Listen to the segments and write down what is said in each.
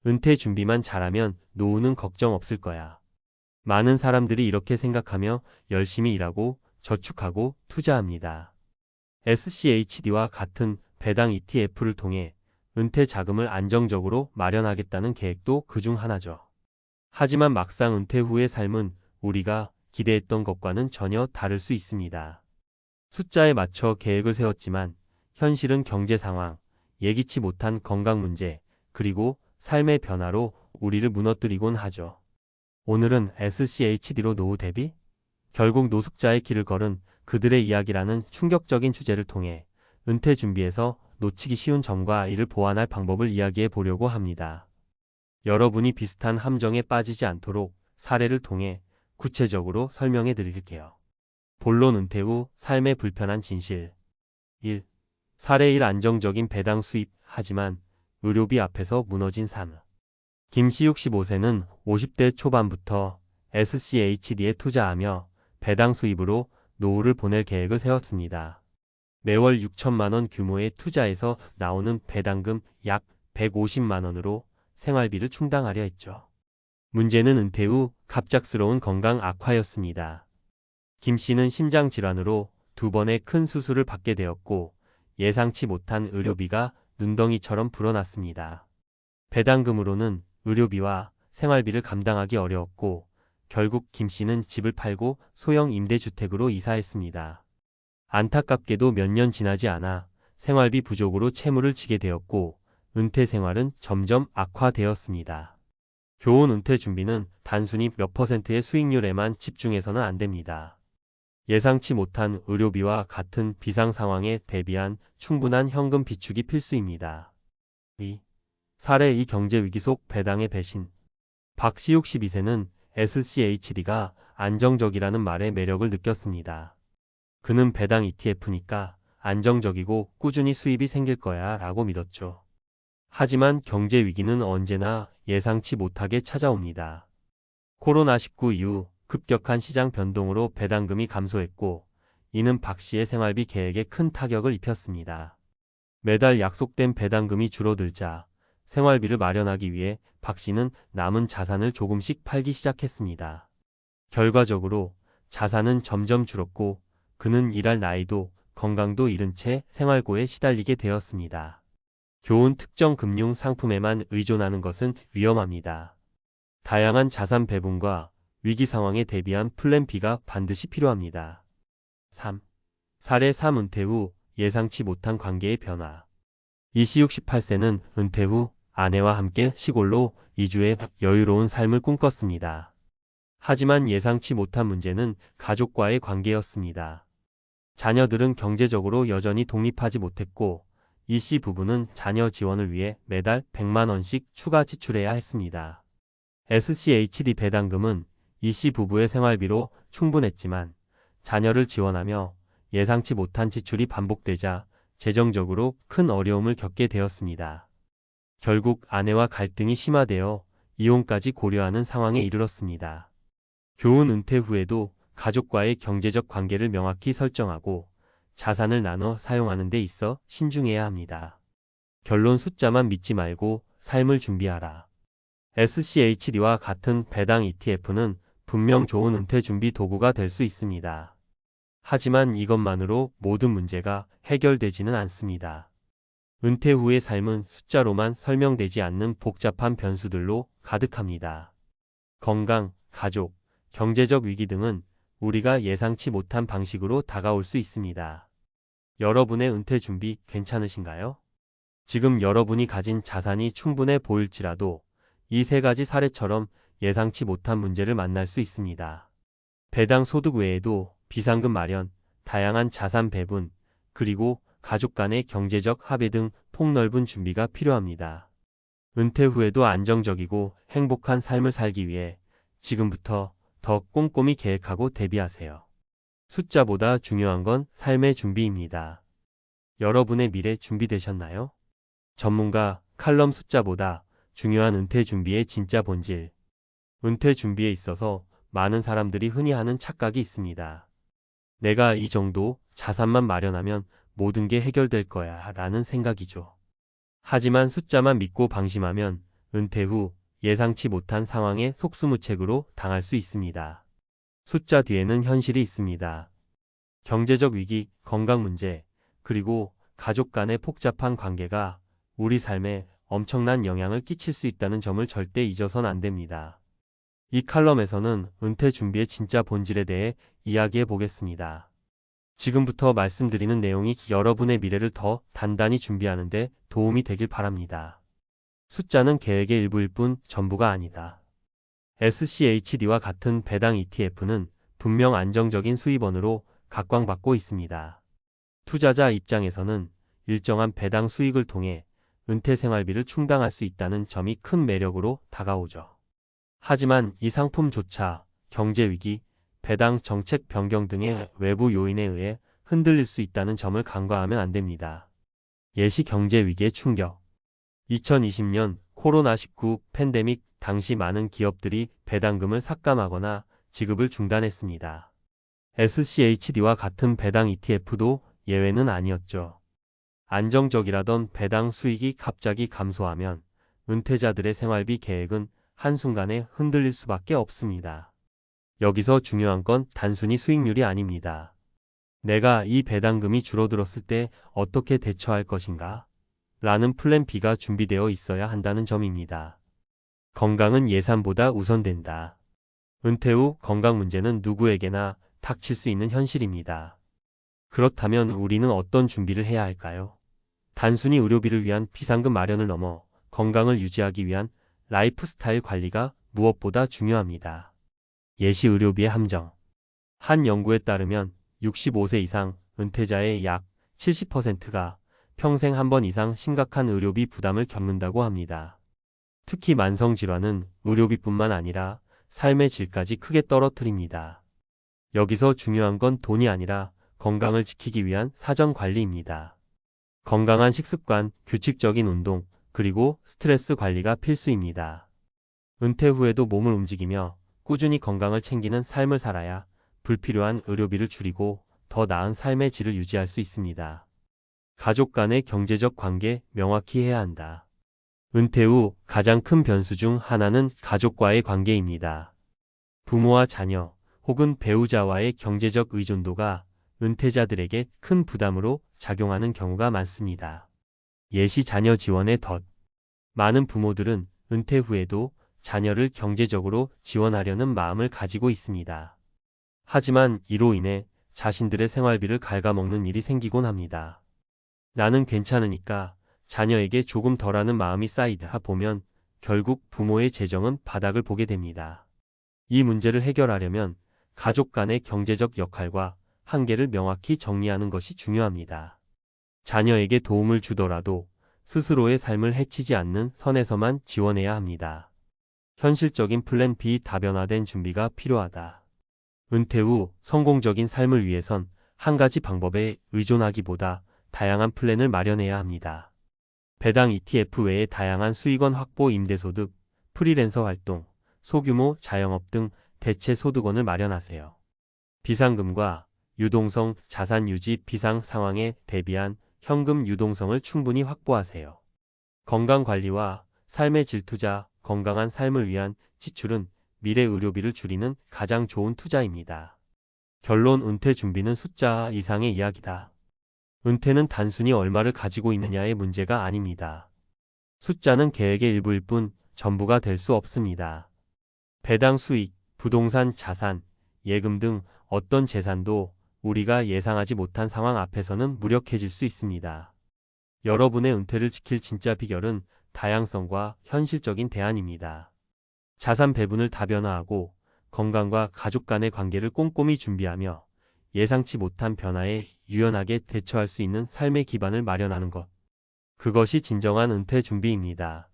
은퇴 준비만 잘하면 노후는 걱정 없을 거야. 많은 사람들이 이렇게 생각하며 열심히 일하고 저축하고 투자합니다. SCHD와 같은 배당 ETF를 통해 은퇴 자금을 안정적으로 마련하겠다는 계획도 그중 하나죠. 하지만 막상 은퇴 후의 삶은 우리가 기대했던 것과는 전혀 다를 수 있습니다. 숫자에 맞춰 계획을 세웠지만 현실은 경제 상황, 예기치 못한 건강 문제, 그리고 삶의 변화로 우리를 무너뜨리곤 하죠. 오늘은 SCHD로 노후 대비? 결국 노숙자의 길을 걸은 그들의 이야기라는 충격적인 주제를 통해 은퇴 준비에서 놓치기 쉬운 점과 이를 보완할 방법을 이야기해 보려고 합니다. 여러분이 비슷한 함정에 빠지지 않도록 사례를 통해 구체적으로 설명해 드릴게요. 본론 은퇴 후 삶의 불편한 진실. 1. 사례 1 안정적인 배당 수입 하지만 의료비 앞에서 무너진 삶. 김씨 65세는 50대 초반부터 SCHD에 투자하며 배당 수입으로 노후를 보낼 계획을 세웠습니다. 매월 6천만 원 규모의 투자에서 나오는 배당금 약 150만 원으로 생활비를 충당하려 했죠. 문제는 은퇴 후 갑작스러운 건강 악화였습니다. 김 씨는 심장 질환으로 2번의 큰 수술을 받게 되었고 예상치 못한 의료비가 눈덩이처럼 불어났습니다. 배당금으로는 의료비와 생활비를 감당하기 어려웠고 결국 김 씨는 집을 팔고 소형 임대주택으로 이사했습니다. 안타깝게도 몇 년 지나지 않아 생활비 부족으로 채무를 지게 되었고 은퇴 생활은 점점 악화되었습니다. 교훈 은퇴 준비는 단순히 몇 퍼센트의 수익률에만 집중해서는 안 됩니다. 예상치 못한 의료비와 같은 비상 상황에 대비한 충분한 현금 비축이 필수입니다. 2. 사례 2 경제 위기 속 배당의 배신. 박씨 62세는 SCHD가 안정적이라는 말의 매력을 느꼈습니다. 그는 배당 ETF니까 안정적이고 꾸준히 수입이 생길 거야 라고 믿었죠. 하지만 경제 위기는 언제나 예상치 못하게 찾아옵니다. 코로나19 이후 급격한 시장 변동으로 배당금이 감소했고 이는 박 씨의 생활비 계획에 큰 타격을 입혔습니다. 매달 약속된 배당금이 줄어들자 생활비를 마련하기 위해 박 씨는 남은 자산을 조금씩 팔기 시작했습니다. 결과적으로 자산은 점점 줄었고 그는 일할 나이도 건강도 잃은 채 생활고에 시달리게 되었습니다. 교훈 특정 금융 상품에만 의존하는 것은 위험합니다. 다양한 자산 배분과 위기 상황에 대비한 플랜 B가 반드시 필요합니다. 3. 사례 3 은퇴 후 예상치 못한 관계의 변화. 이씨 68세는 은퇴 후 아내와 함께 시골로 이주해 여유로운 삶을 꿈꿨습니다. 하지만 예상치 못한 문제는 가족과의 관계였습니다. 자녀들은 경제적으로 여전히 독립하지 못했고 이씨 부부는 자녀 지원을 위해 매달 100만 원씩 추가 지출해야 했습니다. SCHD 배당금은 이씨 부부의 생활비로 충분했지만 자녀를 지원하며 예상치 못한 지출이 반복되자 재정적으로 큰 어려움을 겪게 되었습니다. 결국 아내와 갈등이 심화되어 이혼까지 고려하는 상황에 이르렀습니다. 교훈 은퇴 후에도 가족과의 경제적 관계를 명확히 설정하고 자산을 나눠 사용하는 데 있어 신중해야 합니다. 결론 숫자만 믿지 말고 삶을 준비하라. SCHD와 같은 배당 ETF는 분명 좋은 은퇴 준비 도구가 될 수 있습니다. 하지만 이것만으로 모든 문제가 해결되지는 않습니다. 은퇴 후의 삶은 숫자로만 설명되지 않는 복잡한 변수들로 가득합니다. 건강, 가족, 경제적 위기 등은 우리가 예상치 못한 방식으로 다가올 수 있습니다. 여러분의 은퇴 준비 괜찮으신가요? 지금 여러분이 가진 자산이 충분해 보일지라도 이 세 가지 사례처럼 예상치 못한 문제를 만날 수 있습니다. 배당 소득 외에도 비상금 마련, 다양한 자산 배분, 그리고 가족 간의 경제적 합의 등 폭넓은 준비가 필요합니다. 은퇴 후에도 안정적이고 행복한 삶을 살기 위해 지금부터 더 꼼꼼히 계획하고 대비하세요. 숫자보다 중요한 건 삶의 준비입니다. 여러분의 미래 준비되셨나요? 전문가 칼럼 숫자보다 중요한 은퇴 준비의 진짜 본질. 은퇴 준비에 있어서 많은 사람들이 흔히 하는 착각이 있습니다. 내가 이 정도 자산만 마련하면 모든 게 해결될 거야 라는 생각이죠. 하지만 숫자만 믿고 방심하면 은퇴 후 예상치 못한 상황에 속수무책으로 당할 수 있습니다. 숫자 뒤에는 현실이 있습니다. 경제적 위기, 건강 문제, 그리고 가족 간의 복잡한 관계가 우리 삶에 엄청난 영향을 끼칠 수 있다는 점을 절대 잊어선 안 됩니다. 이 칼럼에서는 은퇴 준비의 진짜 본질에 대해 이야기해 보겠습니다. 지금부터 말씀드리는 내용이 여러분의 미래를 더 단단히 준비하는 데 도움이 되길 바랍니다. 숫자는 계획의 일부일 뿐 전부가 아니다. SCHD와 같은 배당 ETF는 분명 안정적인 수입원으로 각광받고 있습니다. 투자자 입장에서는 일정한 배당 수익을 통해 은퇴 생활비를 충당할 수 있다는 점이 큰 매력으로 다가오죠. 하지만 이 상품조차 경제 위기, 배당 정책 변경 등의 외부 요인에 의해 흔들릴 수 있다는 점을 간과하면 안 됩니다. 예시 경제 위기의 충격. 2020년 코로나19 팬데믹 당시 많은 기업들이 배당금을 삭감하거나 지급을 중단했습니다. SCHD와 같은 배당 ETF도 예외는 아니었죠. 안정적이라던 배당 수익이 갑자기 감소하면 은퇴자들의 생활비 계획은 한순간에 흔들릴 수밖에 없습니다. 여기서 중요한 건 단순히 수익률이 아닙니다. 내가 이 배당금이 줄어들었을 때 어떻게 대처할 것인가? 라는 플랜 B가 준비되어 있어야 한다는 점입니다. 건강은 예산보다 우선된다. 은퇴 후 건강 문제는 누구에게나 닥칠 수 있는 현실입니다. 그렇다면 우리는 어떤 준비를 해야 할까요? 단순히 의료비를 위한 비상금 마련을 넘어 건강을 유지하기 위한 라이프 스타일 관리가 무엇보다 중요합니다. 예시 의료비의 함정. 한 연구에 따르면 65세 이상 은퇴자의 약 70%가 평생 한 번 이상 심각한 의료비 부담을 겪는다고 합니다. 특히 만성질환은 의료비뿐만 아니라 삶의 질까지 크게 떨어뜨립니다. 여기서 중요한 건 돈이 아니라 건강을 지키기 위한 사전 관리입니다. 건강한 식습관, 규칙적인 운동, 그리고 스트레스 관리가 필수입니다. 은퇴 후에도 몸을 움직이며 꾸준히 건강을 챙기는 삶을 살아야 불필요한 의료비를 줄이고 더 나은 삶의 질을 유지할 수 있습니다. 가족 간의 경제적 관계 명확히 해야 한다. 은퇴 후 가장 큰 변수 중 하나는 가족과의 관계입니다. 부모와 자녀 혹은 배우자와의 경제적 의존도가 은퇴자들에게 큰 부담으로 작용하는 경우가 많습니다. 예시 자녀 지원의 덫. 많은 부모들은 은퇴 후에도 자녀를 경제적으로 지원하려는 마음을 가지고 있습니다. 하지만 이로 인해 자신들의 생활비를 갉아먹는 일이 생기곤 합니다. 나는 괜찮으니까 자녀에게 조금 덜하는 마음이 쌓이다 보면 결국 부모의 재정은 바닥을 보게 됩니다. 이 문제를 해결하려면 가족 간의 경제적 역할과 한계를 명확히 정리하는 것이 중요합니다. 자녀에게 도움을 주더라도 스스로의 삶을 해치지 않는 선에서만 지원해야 합니다. 현실적인 플랜 B 다변화된 준비가 필요하다. 은퇴 후 성공적인 삶을 위해선 한 가지 방법에 의존하기보다 다양한 플랜을 마련해야 합니다. 배당 ETF 외에 다양한 수익원 확보 임대소득, 프리랜서 활동, 소규모 자영업 등 대체 소득원을 마련하세요. 비상금과 유동성 자산 유지 비상 상황에 대비한 현금 유동성을 충분히 확보하세요. 건강관리와 삶의 질 투자, 건강한 삶을 위한 지출은 미래 의료비를 줄이는 가장 좋은 투자입니다. 결론 은퇴 준비는 숫자 이상의 이야기다. 은퇴는 단순히 얼마를 가지고 있느냐의 문제가 아닙니다. 숫자는 계획의 일부일 뿐 전부가 될 수 없습니다. 배당 수익, 부동산 자산, 예금 등 어떤 재산도 우리가 예상하지 못한 상황 앞에서는 무력해질 수 있습니다. 여러분의 은퇴를 지킬 진짜 비결은 다양성과 현실적인 대안입니다. 자산 배분을 다변화하고 건강과 가족 간의 관계를 꼼꼼히 준비하며 예상치 못한 변화에 유연하게 대처할 수 있는 삶의 기반을 마련하는 것. 그것이 진정한 은퇴 준비입니다.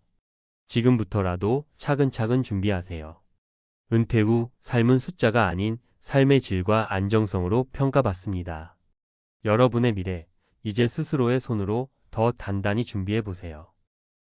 지금부터라도 차근차근 준비하세요. 은퇴 후 삶은 숫자가 아닌 삶의 질과 안정성으로 평가받습니다. 여러분의 미래, 이제 스스로의 손으로 더 단단히 준비해 보세요.